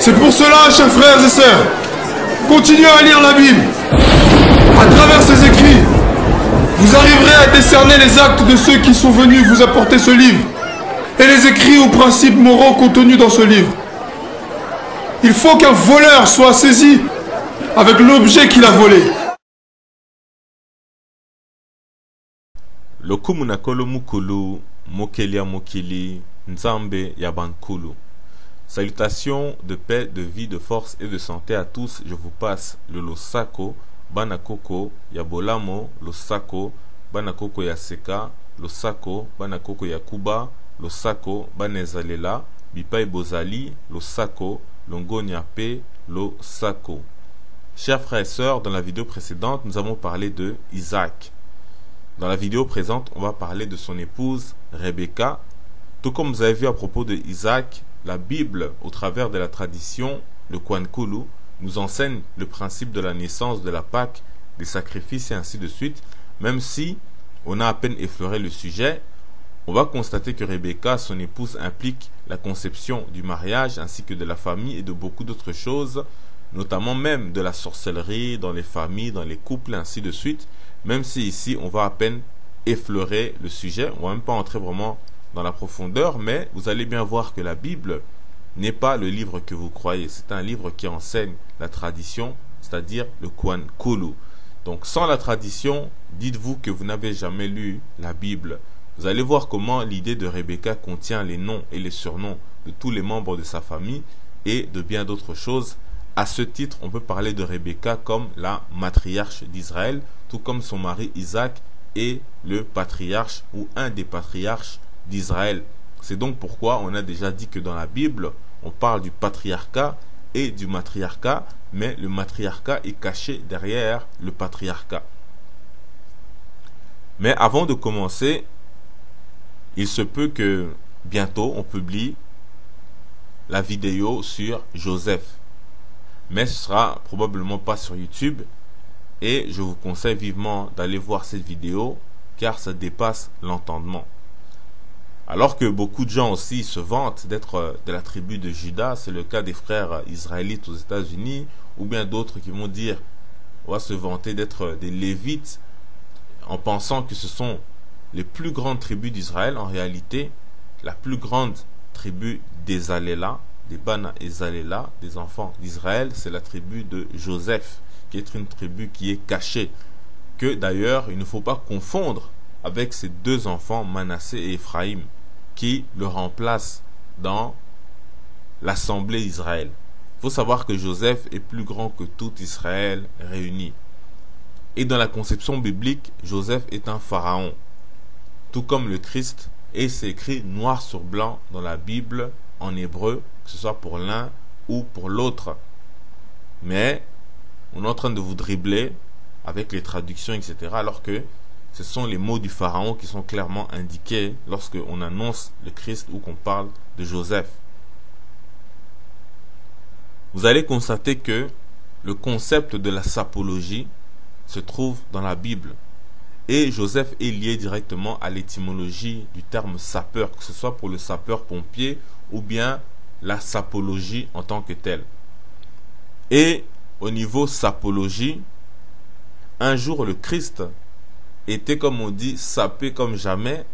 C'est pour cela, chers frères et sœurs, continuez à lire la Bible. À travers ces écrits, vous arriverez à décerner les actes de ceux qui sont venus vous apporter ce livre et les écrits ou principes moraux contenus dans ce livre. Il faut qu'un voleur soit saisi avec l'objet qu'il a volé. Lokumu nakolo mukulu, mokelia mokili, nzambe yabankulu. Salutations de paix, de vie, de force et de santé à tous. Je vous passe le Losako, Banakoko, Yabolamo, Losako, Banakoko Yaseka, Losako, Banakoko Yakuba, Losako, Banezalela, Bipai Bozali, Losako, Longoniape, Losako. Chers frères et sœurs, dans la vidéo précédente, nous avons parlé de Isaac. Dans la vidéo présente, on va parler de son épouse, Rebecca. Tout comme vous avez vu à propos de Isaac, la Bible, au travers de la tradition, le Kwankulu, nous enseigne le principe de la naissance, de la Pâque, des sacrifices et ainsi de suite. Même si on a à peine effleuré le sujet, on va constater que Rebecca, son épouse, implique la conception du mariage ainsi que de la famille et de beaucoup d'autres choses, notamment même de la sorcellerie dans les familles, dans les couples et ainsi de suite. Même si ici on va à peine effleurer le sujet, on ne va même pas entrer vraiment dans la profondeur, mais vous allez bien voir que la Bible n'est pas le livre que vous croyez. C'est un livre qui enseigne la tradition, c'est-à-dire le Kwankulu. Donc sans la tradition, dites-vous que vous n'avez jamais lu la Bible. Vous allez voir comment l'idée de Rebecca contient les noms et les surnoms de tous les membres de sa famille et de bien d'autres choses. À ce titre, on peut parler de Rebecca comme la matriarche d'Israël, tout comme son mari Isaac est le patriarche ou un des patriarches d'Israël. C'est donc pourquoi on a déjà dit que dans la Bible, on parle du patriarcat et du matriarcat, mais le matriarcat est caché derrière le patriarcat. Mais avant de commencer, il se peut que bientôt on publie la vidéo sur Joseph. Mais ce sera probablement pas sur YouTube et je vous conseille vivement d'aller voir cette vidéo car ça dépasse l'entendement. Alors que beaucoup de gens aussi se vantent d'être de la tribu de Juda, c'est le cas des frères israélites aux États-Unis, ou bien d'autres qui vont dire, on va se vanter d'être des Lévites en pensant que ce sont les plus grandes tribus d'Israël. En réalité, la plus grande tribu des Aléla, des Bana et Zalela, des enfants d'Israël, c'est la tribu de Joseph, qui est une tribu qui est cachée, que d'ailleurs il ne faut pas confondre avec ses deux enfants Manassé et Éphraïm, qui le remplacent dans l'assemblée d'Israël. Il faut savoir que Joseph est plus grand que tout Israël réuni. Et dans la conception biblique, Joseph est un pharaon, tout comme le Christ, et c'est écrit noir sur blanc dans la Bible en hébreu, que ce soit pour l'un ou pour l'autre. Mais on est en train de vous dribbler avec les traductions, etc. Alors que ce sont les mots du pharaon qui sont clairement indiqués lorsque on annonce le Christ ou qu'on parle de Joseph. Vous allez constater que le concept de la sapologie se trouve dans la Bible. Et Joseph est lié directement à l'étymologie du terme sapeur, que ce soit pour le sapeur-pompier ou bien la sapologie en tant que telle. Et au niveau sapologie, un jour le Christ était, comme on dit, sapé comme jamais,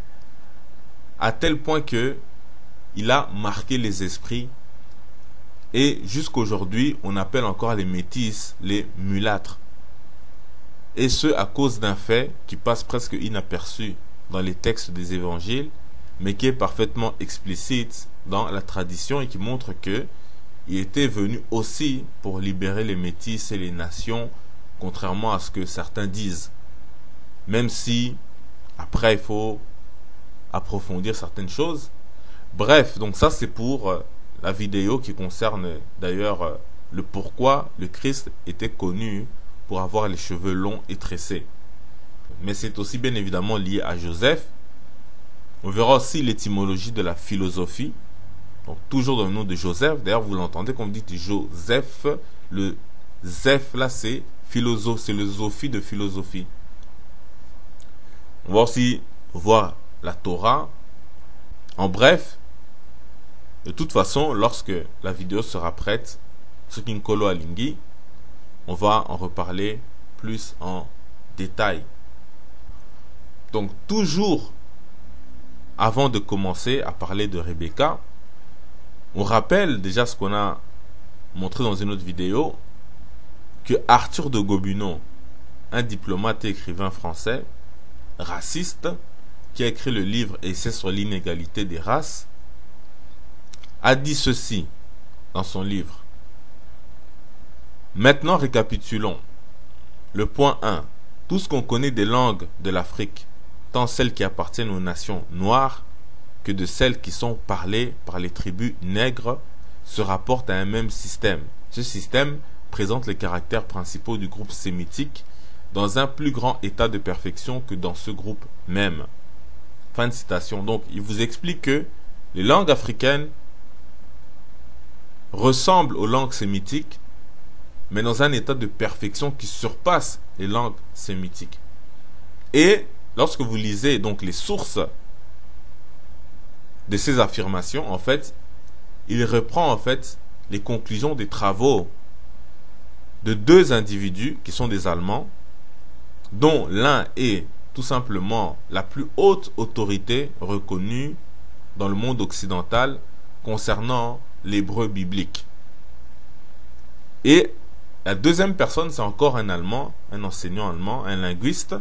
à tel point que il a marqué les esprits. Et jusqu'aujourd'hui, on appelle encore les métis les mulâtres. Et ce, à cause d'un fait qui passe presque inaperçu dans les textes des évangiles, mais qui est parfaitement explicite dans la tradition et qui montre que il était venu aussi pour libérer les métis et les nations, contrairement à ce que certains disent. Même si, après, il faut approfondir certaines choses. Bref, donc ça c'est pour la vidéo qui concerne d'ailleurs le pourquoi le Christ était connu pour avoir les cheveux longs et tressés. Mais c'est aussi bien évidemment lié à Joseph. On verra aussi l'étymologie de la philosophie. Donc toujours dans le nom de Joseph. D'ailleurs vous l'entendez quand vous dites Joseph. Le Zeph là c'est philosophe, c'est le Zophie de philosophie. On va aussi voir la Torah. En bref, De toute façon, lorsque la vidéo sera prête, ce Nkolo Alingi, on va en reparler plus en détail. Donc toujours avant de commencer à parler de Rebecca, on rappelle déjà ce qu'on a montré dans une autre vidéo, que Arthur de Gobineau, un diplomate et écrivain français, raciste, qui a écrit le livre Essai sur l'inégalité des races, a dit ceci dans son livre. Maintenant, récapitulons. Le point 1. Tout ce qu'on connaît des langues de l'Afrique, tant celles qui appartiennent aux nations noires que de celles qui sont parlées par les tribus nègres, se rapporte à un même système. Ce système présente les caractères principaux du groupe sémitique dans un plus grand état de perfection que dans ce groupe même. Fin de citation. Donc, il vous explique que les langues africaines ressemblent aux langues sémitiques, mais dans un état de perfection qui surpasse les langues sémitiques. Et lorsque vous lisez donc les sources de ces affirmations, en fait, il reprend en fait les conclusions des travaux de deux individus qui sont des Allemands, dont l'un est tout simplement la plus haute autorité reconnue dans le monde occidental concernant l'hébreu biblique. Et la deuxième personne, c'est encore un Allemand, un enseignant allemand, un linguiste,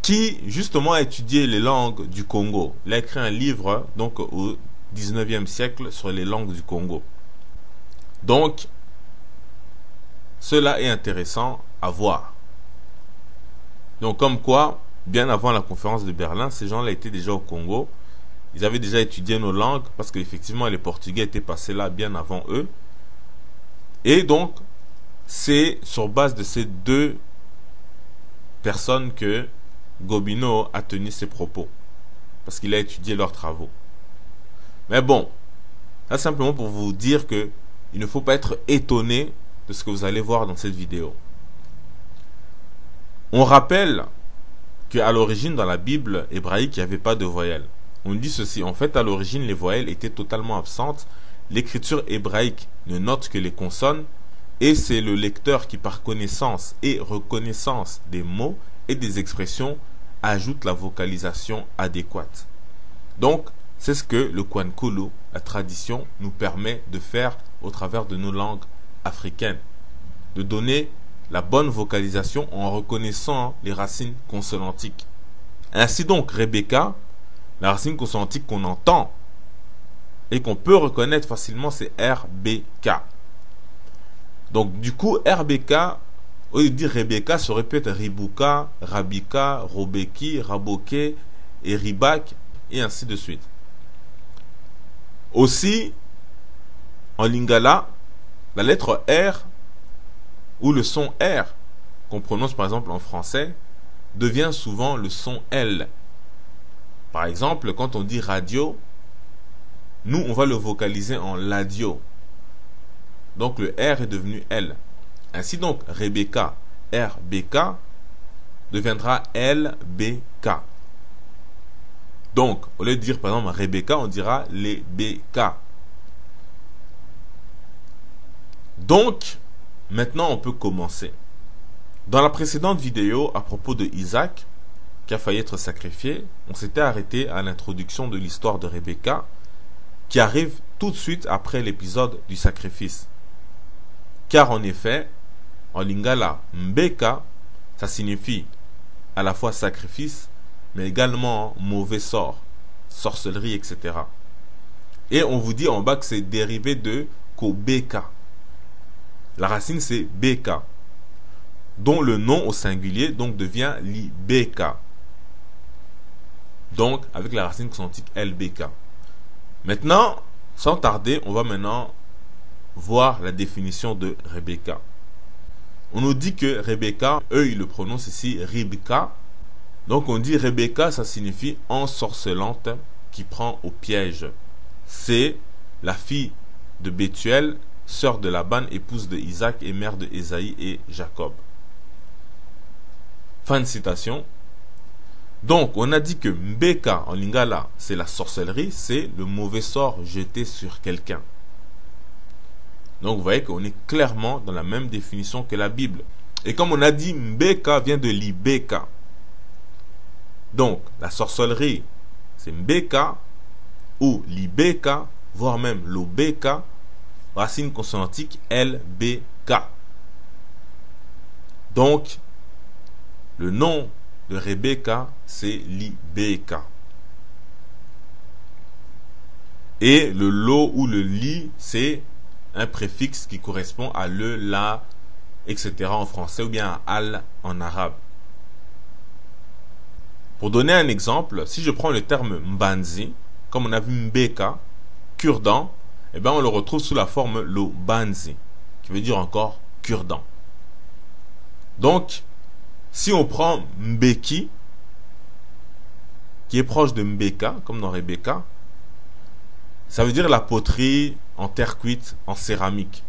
qui justement a étudié les langues du Congo. Il a écrit un livre donc au 19e siècle sur les langues du Congo. Donc, cela est intéressant à voir. Donc, comme quoi, bien avant la conférence de Berlin, ces gens-là étaient déjà au Congo. Ils avaient déjà étudié nos langues, parce qu'effectivement, les Portugais étaient passés là bien avant eux. Et donc, c'est sur base de ces deux personnes que Gobineau a tenu ses propos, parce qu'il a étudié leurs travaux. Mais bon, là simplement pour vous dire que il ne faut pas être étonné de ce que vous allez voir dans cette vidéo. On rappelle qu'à l'origine dans la Bible hébraïque, il n'y avait pas de voyelles. On dit ceci, en fait à l'origine les voyelles étaient totalement absentes, l'écriture hébraïque ne note que les consonnes, et c'est le lecteur qui par connaissance et reconnaissance des mots et des expressions ajoute la vocalisation adéquate. Donc, c'est ce que le Kwankulu, la tradition, nous permet de faire au travers de nos langues africaines. De donner la bonne vocalisation en reconnaissant les racines consonantiques. Ainsi donc, Rebecca, la racine consonantique qu'on entend et qu'on peut reconnaître facilement, c'est RBK. Donc, du coup, RBK, au lieu de dire Rebecca, ça aurait pu être Ribuka, Rabika, Robeki, Raboke, et Ribak, et ainsi de suite. Aussi, en lingala, la lettre R, ou le son R, qu'on prononce par exemple en français, devient souvent le son L. Par exemple, quand on dit radio, nous, on va le vocaliser en ladio. Donc, le R est devenu L. Ainsi donc, Rebecca, RBK, deviendra LBK. Donc, au lieu de dire par exemple Rebecca, on dira les BK. Donc, maintenant on peut commencer. Dans la précédente vidéo à propos de Isaac, qui a failli être sacrifié, on s'était arrêté à l'introduction de l'histoire de Rebecca, qui arrive tout de suite après l'épisode du sacrifice. Car en effet, en lingala, Mbeka, ça signifie à la fois sacrifice, mais également mauvais sort, sorcellerie, etc. Et on vous dit en bas que c'est dérivé de Kobeka. La racine c'est Beka, dont le nom au singulier donc devient Libeka. Donc avec la racine consonantique LBK. Maintenant, sans tarder, on va maintenant voir la définition de Rebecca. On nous dit que Rebecca, eux ils le prononcent ici Ribka. Donc on dit Rebecca, ça signifie ensorcelante qui prend au piège. C'est la fille de Bethuel, sœur de Laban, épouse de Isaac et mère de Ésaïe et Jacob. Fin de citation. Donc, on a dit que Mbeka en lingala, c'est la sorcellerie, c'est le mauvais sort jeté sur quelqu'un. Donc, vous voyez qu'on est clairement dans la même définition que la Bible. Et comme on a dit, Mbeka vient de Libeka. Donc, la sorcellerie, c'est Mbeka ou Libeka, voire même Lobeka, racine consonantique LBK. Donc, le nom de Rebecca, c'est Libeka. Et le lo ou le li, c'est un préfixe qui correspond à le, la, etc. en français ou bien à al en arabe. Pour donner un exemple, si je prends le terme Mbanzi, comme on a vu Mbeka, cure-dent, eh bien on le retrouve sous la forme lo banzi, qui veut dire encore cure-dent. Donc, si on prend Mbeki, qui est proche de Mbeka, comme dans Rebecca, ça veut dire la poterie en terre cuite, en céramique.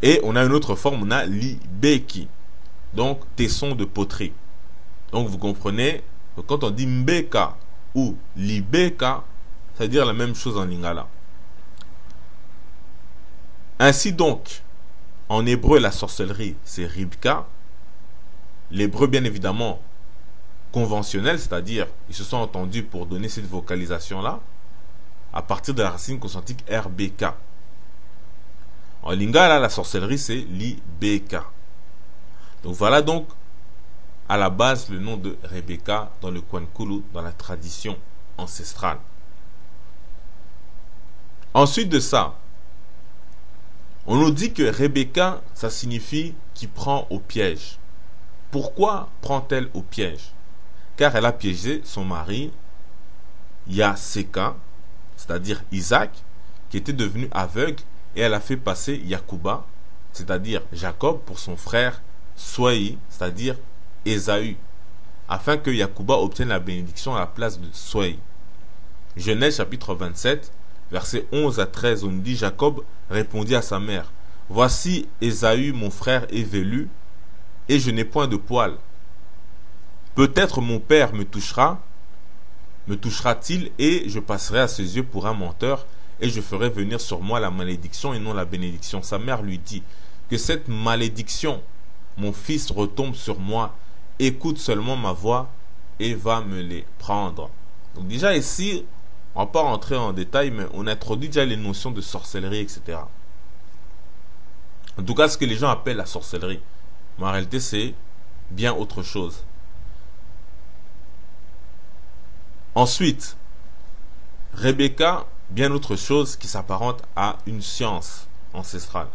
Et on a une autre forme, on a Libeki, donc tesson de poterie. Donc vous comprenez, que quand on dit Mbeka ou Libeka, ça veut dire la même chose en lingala. Ainsi donc, en hébreu, la sorcellerie, c'est Ribka. L'hébreu, bien évidemment, conventionnel, c'est-à-dire, ils se sont entendus pour donner cette vocalisation-là, à partir de la racine consonantique RBK. En lingala, la sorcellerie, c'est Libeka. Donc voilà donc, à la base, le nom de Rebecca dans le Kwankulu, dans la tradition ancestrale. Ensuite de ça, on nous dit que Rebecca, ça signifie qui prend au piège. Pourquoi prend-elle au piège? Car elle a piégé son mari, Yaseka, c'est-à-dire Isaac, qui était devenu aveugle, et elle a fait passer Yakuba, c'est-à-dire Jacob, pour son frère Swai, c'est-à-dire Ésaü, afin que Yakuba obtienne la bénédiction à la place de Swai. Genèse chapitre 27, versets 11 à 13, on nous dit: Jacob répondit à sa mère: Voici Ésaü mon frère est velu, et je n'ai point de poil. Peut-être mon père me touchera-t-il, et je passerai à ses yeux pour un menteur, et je ferai venir sur moi la malédiction et non la bénédiction. Sa mère lui dit: Que cette malédiction, mon fils, retombe sur moi. Écoute seulement ma voix et va me les prendre. Donc déjà ici, on ne va pas rentrer en détail, mais on introduit déjà les notions de sorcellerie, etc. En tout cas, ce que les gens appellent la sorcellerie, mais en réalité, c'est bien autre chose. Ensuite, Rebecca, bien autre chose qui s'apparente à une science ancestrale.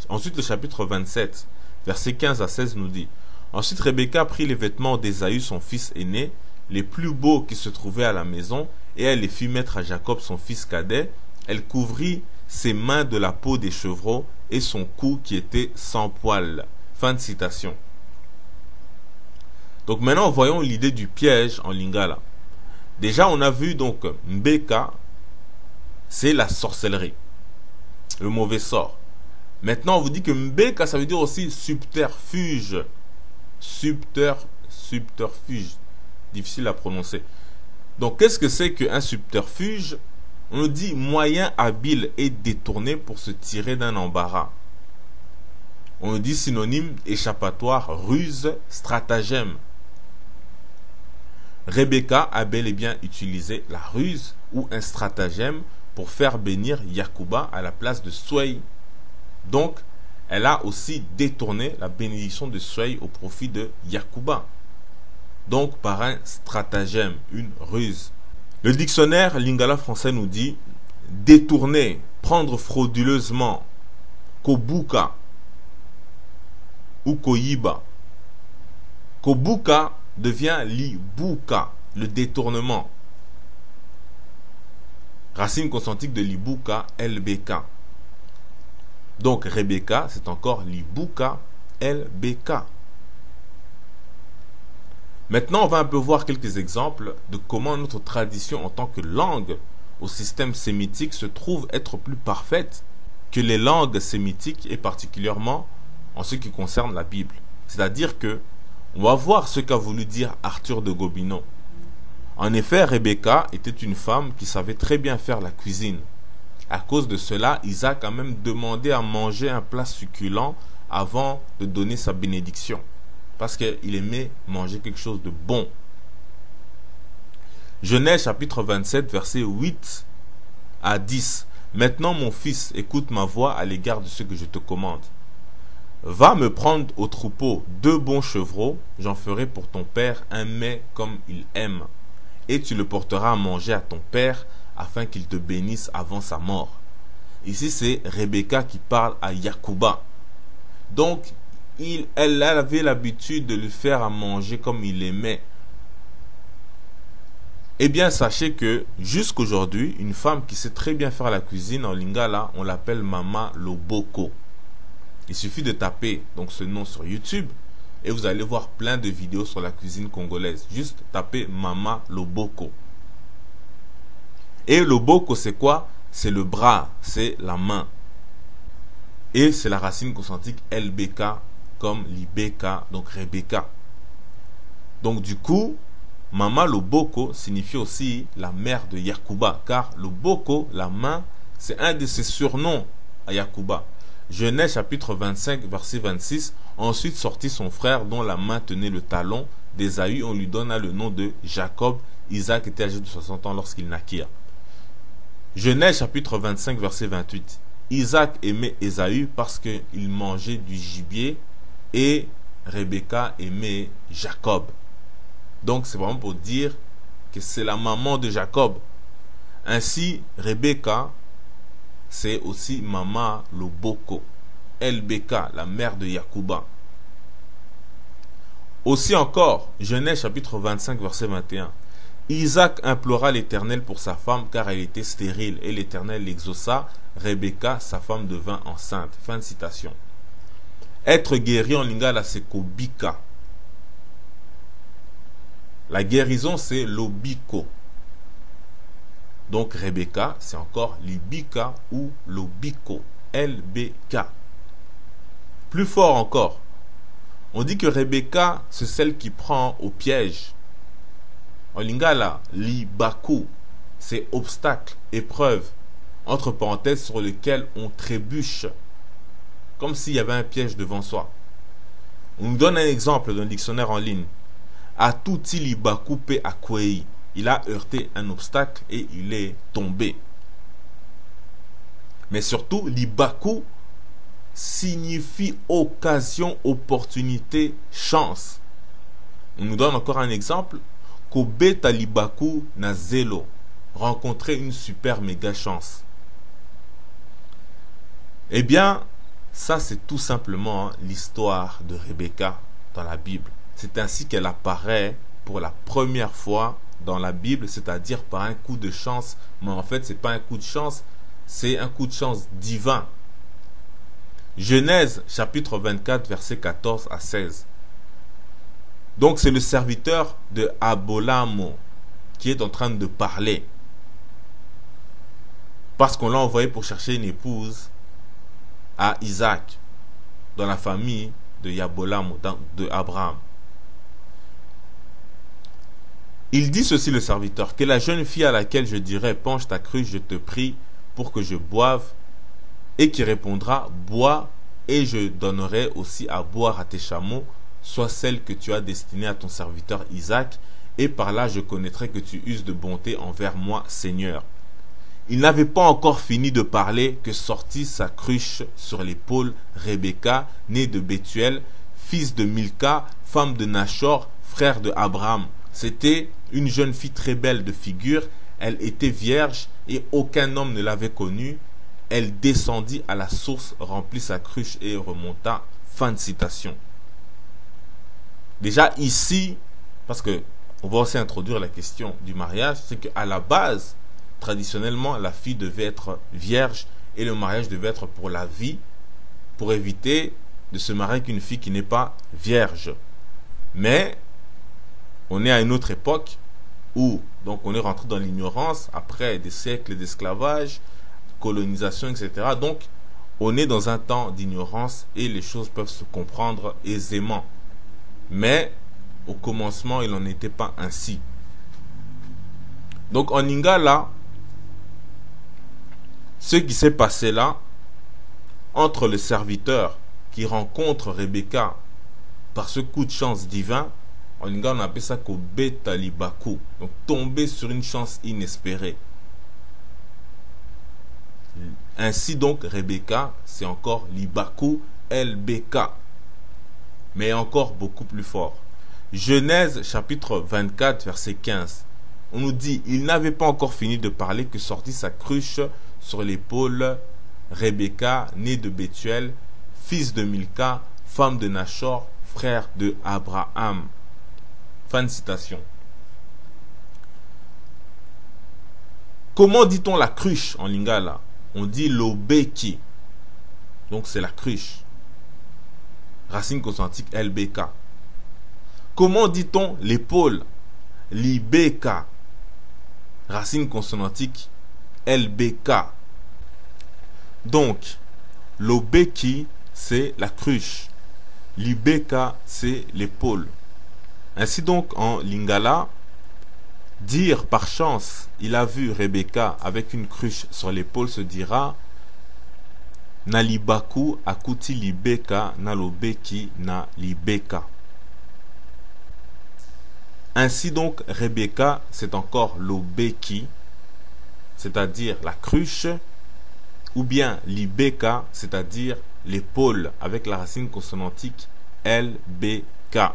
Ensuite, le chapitre 27, versets 15 à 16 nous dit: Ensuite, Rebecca prit les vêtements d'Ésaü, son fils aîné, les plus beaux qui se trouvaient à la maison, et elle les fit mettre à Jacob, son fils cadet. Elle couvrit ses mains de la peau des chevreaux et son cou qui était sans poil. Fin de citation. Donc maintenant, voyons l'idée du piège en lingala. Déjà, on a vu donc Mbeka, c'est la sorcellerie, le mauvais sort. Maintenant, on vous dit que Mbeka, ça veut dire aussi subterfuge. Subterfuge. Difficile à prononcer. Donc, qu'est-ce que c'est qu'un subterfuge? On nous dit moyen habile et détourné pour se tirer d'un embarras. On nous dit synonyme échappatoire, ruse, stratagème. Rebecca a bel et bien utilisé la ruse ou un stratagème pour faire bénir Yakuba à la place de Swai. Donc, elle a aussi détourné la bénédiction de Swai au profit de Yakuba. Donc, par un stratagème, une ruse. Le dictionnaire lingala français nous dit détourner, prendre frauduleusement, kobuka ou koyiba. Kobuka devient libuka, le détournement. Racine consonantique de libuka, LBK. Donc Rebecca, c'est encore Libuka, LBK. Maintenant, on va un peu voir quelques exemples de comment notre tradition en tant que langue au système sémitique se trouve être plus parfaite que les langues sémitiques et particulièrement en ce qui concerne la Bible. C'est-à-dire que On va voir ce qu'a voulu dire Arthur de Gobineau. En effet, Rebecca était une femme qui savait très bien faire la cuisine. À cause de cela, Isaac a même demandé à manger un plat succulent avant de donner sa bénédiction. Parce qu'il aimait manger quelque chose de bon. Genèse chapitre 27, versets 8 à 10. Maintenant, mon fils, écoute ma voix à l'égard de ce que je te commande. Va me prendre au troupeau 2 bons chevreaux, j'en ferai pour ton père un mets comme il aime. Et tu le porteras à manger à ton père, afin qu'il te bénisse avant sa mort. Ici, c'est Rebecca qui parle à Yacouba. Donc, elle avait l'habitude de lui faire à manger comme il aimait. Eh bien, sachez que jusqu'aujourd'hui, une femme qui sait très bien faire la cuisine en lingala, on l'appelle Mama Loboko. Il suffit de taper donc ce nom sur YouTube et vous allez voir plein de vidéos sur la cuisine congolaise. Juste tapez Mama Loboko. Et Loboko, c'est quoi? C'est le bras, c'est la main. Et c'est la racine consonantique LBK comme Libeka, donc Rebecca. Donc du coup, Mama Loboko signifie aussi la mère de Yacouba, car Loboko, la main, c'est un de ses surnoms à Yacouba. Genèse chapitre 25, verset 26. Ensuite sortit son frère dont la main tenait le talon d'Ésaü. On lui donna le nom de Jacob. Isaac était âgé de 60 ans lorsqu'il naquit. Genèse chapitre 25, verset 28. Isaac aimait Ésaü parce qu'il mangeait du gibier et Rebecca aimait Jacob. Donc c'est vraiment pour dire que c'est la maman de Jacob. Ainsi, Rebecca, c'est aussi Mama Loboko. LBK, la mère de Yacouba. Aussi encore, Genèse chapitre 25, verset 21. Isaac implora l'Éternel pour sa femme car elle était stérile et l'Éternel l'exauça. Rebecca, sa femme, devint enceinte. Fin de citation. Être guéri en lingala, c'est kobika. La guérison, c'est l'obiko. Donc Rebecca, c'est encore libika ou l'obiko. LBK. Plus fort encore, on dit que Rebecca, c'est celle qui prend au piège. En lingala, libaku, c'est obstacle, épreuve, entre parenthèses sur lequel on trébuche, comme s'il y avait un piège devant soi. On nous donne un exemple d'un dictionnaire en ligne. Atuti libaku pe akwei. Il a heurté un obstacle et il est tombé. Mais surtout, libaku signifie occasion, opportunité, chance. On nous donne encore un exemple. Kobeta libaku na zelo. Rencontrer une super méga chance. Eh bien, ça c'est tout simplement l'histoire de Rebecca dans la Bible. C'est ainsi qu'elle apparaît pour la première fois dans la Bible, c'est-à-dire par un coup de chance. Mais en fait, ce n'est pas un coup de chance, c'est un coup de chance divin. Genèse chapitre 24, versets 14 à 16. Donc c'est le serviteur de Abolamo qui est en train de parler. Parce qu'on l'a envoyé pour chercher une épouse à Isaac, dans la famille de Yabolamo, de Abraham. Il dit ceci, le serviteur, que la jeune fille à laquelle je dirai, penche ta cruche, je te prie, pour que je boive, et qui répondra, bois, et je donnerai aussi à boire à tes chameaux, soit celle que tu as destinée à ton serviteur Isaac, et par là je connaîtrai que tu uses de bonté envers moi, Seigneur. Il n'avait pas encore fini de parler que sortit sa cruche sur l'épaule Rebecca, née de Bethuel, fils de Milka, femme de Nachor, frère de Abraham. C'était une jeune fille très belle de figure, elle était vierge et aucun homme ne l'avait connue. Elle descendit à la source, remplit sa cruche et remonta. Fin de citation. Déjà ici, parce que on va aussi introduire la question du mariage, c'est qu'à la base, traditionnellement, la fille devait être vierge et le mariage devait être pour la vie, pour éviter de se marier avec une fille qui n'est pas vierge. Mais on est à une autre époque où donc on est rentré dans l'ignorance après des siècles d'esclavage, colonisation, etc. Donc on est dans un temps d'ignorance et les choses peuvent se comprendre aisément. Mais au commencement, il n'en était pas ainsi. Donc en lingala, ce qui s'est passé là, entre le serviteur qui rencontre Rebecca par ce coup de chance divin, en lingala on appelle ça kobeta libaku, donc tomber sur une chance inespérée. Ainsi donc Rebecca, c'est encore libaku LBK, mais encore beaucoup plus fort. Genèse chapitre 24 verset 15, on nous dit: il n'avait pas encore fini de parler que sortit sa cruche sur l'épaule Rebecca, née de Bethuel, fils de Milka, femme de Nachor, frère de Abraham. Fin de citation. Comment dit-on la cruche en lingala? On dit l'obeki, donc c'est la cruche. Racine consonantique LBK. Comment dit-on l'épaule? Libeka. Racine consonantique LBK. Donc, l'obeki, c'est la cruche. Libeka, c'est l'épaule. Ainsi donc, en lingala, dire par chance, il a vu Rebecca avec une cruche sur l'épaule se dira Nalibaku akuti libeka nalobeki na libeka. Ainsi donc, Rebecca, c'est encore l'obeki, c'est-à-dire la cruche, ou bien libeka, c'est-à-dire l'épaule, avec la racine consonantique LBK.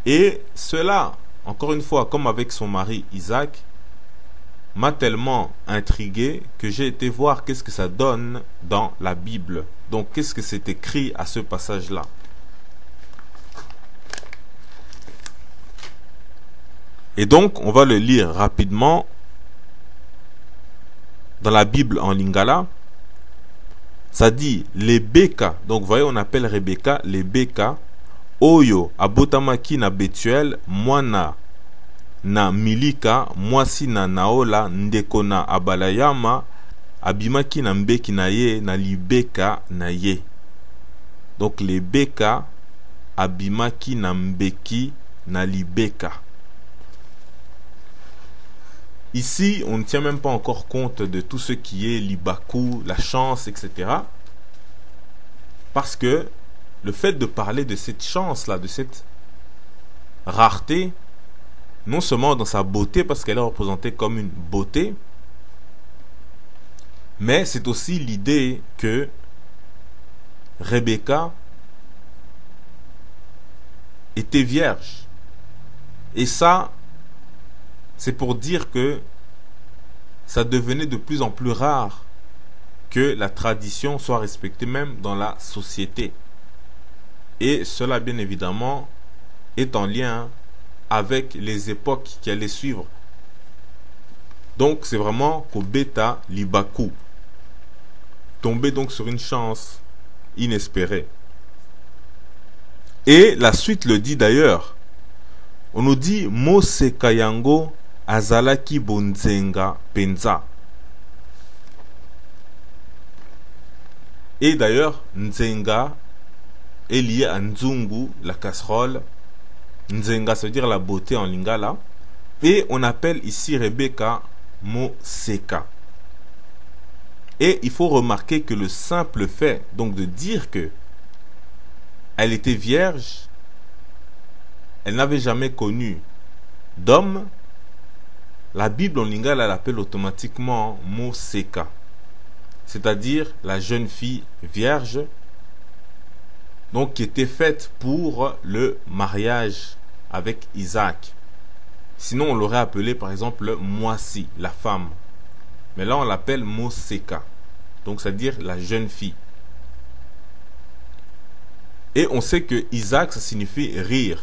Et cela, encore une fois, comme avec son mari Isaac, m'a tellement intrigué que j'ai été voir qu'est-ce que ça donne dans la Bible. Donc, qu'est-ce que c'est écrit à ce passage-là? Et donc, on va le lire rapidement dans la Bible en lingala. Ça dit les Beka. Donc, vous voyez, on appelle Rebecca les Beka. Oyo abotamaki na Bethuel, mwana na Milika, mwasi na Naola, ndeko na Abalayama, abimaki na mbeki na ye, na libeka na ye. Donc les Beka abimaki na mbeki na libeka. Ici, on ne tient même pas encore compte de tout ce qui est libaku, la chance, etc. Parce que le fait de parler de cette chance-là, de cette rareté, non seulement dans sa beauté, parce qu'elle est représentée comme une beauté, mais c'est aussi l'idée que Rebecca était vierge. Et ça, c'est pour dire que ça devenait de plus en plus rare que la tradition soit respectée même dans la société. Et cela, bien évidemment, est en lien avec les époques qui allaient suivre. Donc, c'est vraiment Kobeta Libaku. Tomber donc sur une chance inespérée. Et la suite le dit d'ailleurs. On nous dit Mose Kayango Azalaki Bonzenga Penza. Et d'ailleurs, Nzenga est lié à Nzungu, la casserole. Nzenga, ça veut dire la beauté en lingala. Et on appelle ici Rebecca Moseka. Et il faut remarquer que le simple fait donc de dire que elle était vierge, elle n'avait jamais connu d'homme, la Bible en lingala l'appelle automatiquement Moseka, c'est-à-dire la jeune fille vierge, donc qui était faite pour le mariage avec Isaac. Sinon on l'aurait appelé par exemple Moisi, la femme. Mais là on l'appelle Moseka, donc c'est-à-dire la jeune fille. Et on sait que Isaac ça signifie rire.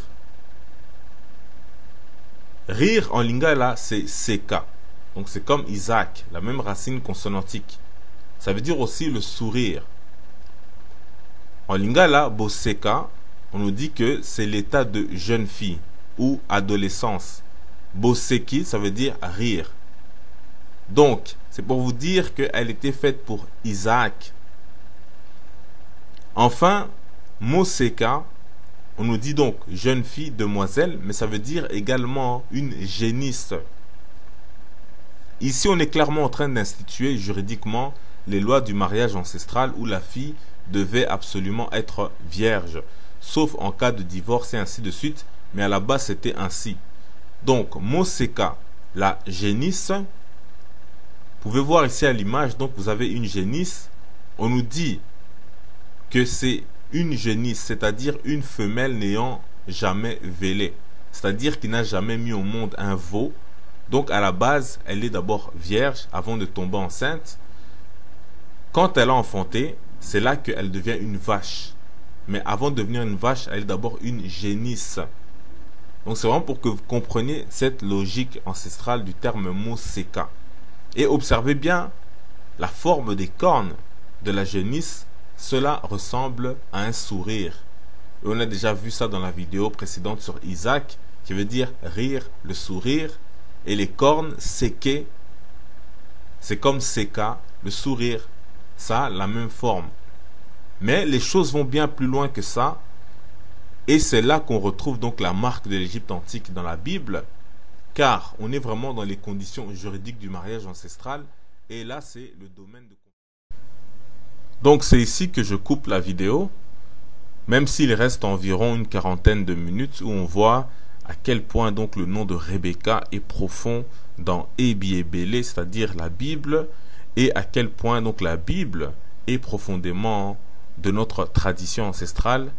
Rire en lingala c'est Seka. Donc c'est comme Isaac, la même racine consonantique. Ça veut dire aussi le sourire. En lingala, Boseka, on nous dit que c'est l'état de jeune fille ou adolescence. Boseki, ça veut dire rire. Donc, c'est pour vous dire qu'elle était faite pour Isaac. Enfin, Moseka, On nous dit donc jeune fille, demoiselle, mais ça veut dire également une génisse. Ici, on est clairement en train d'instituer juridiquement les lois du mariage ancestral où la fille devait absolument être vierge, sauf en cas de divorce et ainsi de suite, mais à la base c'était ainsi. Donc, Moseka, la génisse, vous pouvez voir ici à l'image, donc vous avez une génisse, on nous dit que c'est une génisse, c'est-à-dire une femelle n'ayant jamais vélé, c'est-à-dire qui n'a jamais mis au monde un veau. Donc à la base, elle est d'abord vierge avant de tomber enceinte. Quand elle a enfanté, c'est là qu'elle devient une vache. Mais avant de devenir une vache, elle est d'abord une génisse. Donc c'est vraiment pour que vous compreniez cette logique ancestrale du terme Moseka. Et observez bien la forme des cornes de la génisse. Cela ressemble à un sourire. Et on a déjà vu ça dans la vidéo précédente sur Isaac, qui veut dire rire, le sourire. Et les cornes, séquées, c'est comme Seka, le sourire. Ça a la même forme. Mais les choses vont bien plus loin que ça. Et c'est là qu'on retrouve donc la marque de l'Égypte antique dans la Bible. Car on est vraiment dans les conditions juridiques du mariage ancestral. Et là, c'est le domaine de... Donc c'est ici que je coupe la vidéo. Même s'il reste environ une quarantaine de minutes où on voit à quel point donc le nom de Rebecca est profond dans Ebiébélé, c'est-à-dire la Bible, et à quel point donc la Bible est profondément de notre tradition ancestrale.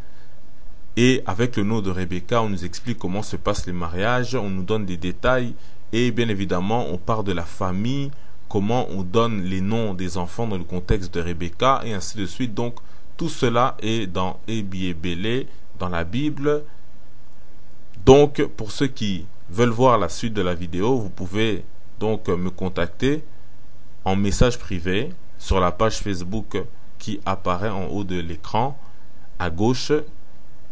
Et avec le nom de Rebecca, on nous explique comment se passent les mariages, on nous donne des détails, et bien évidemment, on parle de la famille, comment on donne les noms des enfants dans le contexte de Rebecca, et ainsi de suite. Donc, tout cela est dans Ebiébélé, dans la Bible. Donc, pour ceux qui veulent voir la suite de la vidéo, vous pouvez donc me contacter en message privé sur la page Facebook qui apparaît en haut de l'écran à gauche.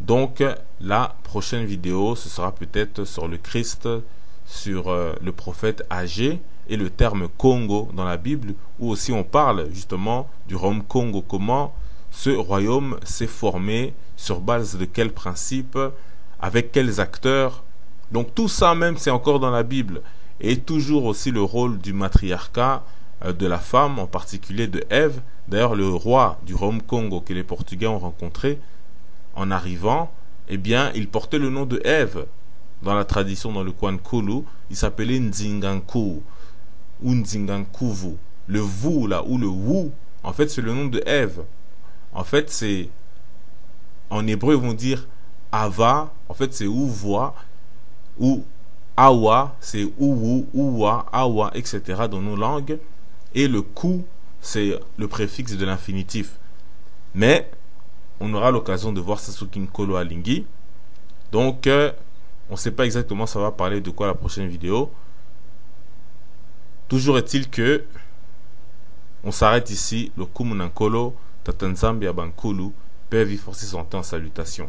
Donc, la prochaine vidéo, ce sera peut-être sur le Christ, sur le prophète âgé et le terme Congo dans la Bible, où aussi on parle justement du royaume Congo, comment ce royaume s'est formé, sur base de quels principes, avec quels acteurs. Donc tout ça même c'est encore dans la Bible. Et toujours aussi le rôle du matriarcat de la femme, en particulier de Ève. D'ailleurs le roi du royaume Congo que les Portugais ont rencontré en arrivant, eh bien il portait le nom de Ève. Dans la tradition dans le coin de Kulu, il s'appelait Nzinganku ou Nzingankuvu. Le vous là ou le wou, en fait c'est le nom de Ève. En fait c'est, en hébreu ils vont dire Ava, en fait c'est ouvoa, ou awa, c'est ouou, ouwa, awa, etc. dans nos langues. Et le ku, c'est le préfixe de l'infinitif. Mais on aura l'occasion de voir ça sous Kinkolo Alingi. Donc, on ne sait pas exactement ça va parler de quoi la prochaine vidéo. Toujours est-il que on s'arrête ici. Le Kumunankolo, Tatanzambi Abankulu, Père Viforci son temps, salutations.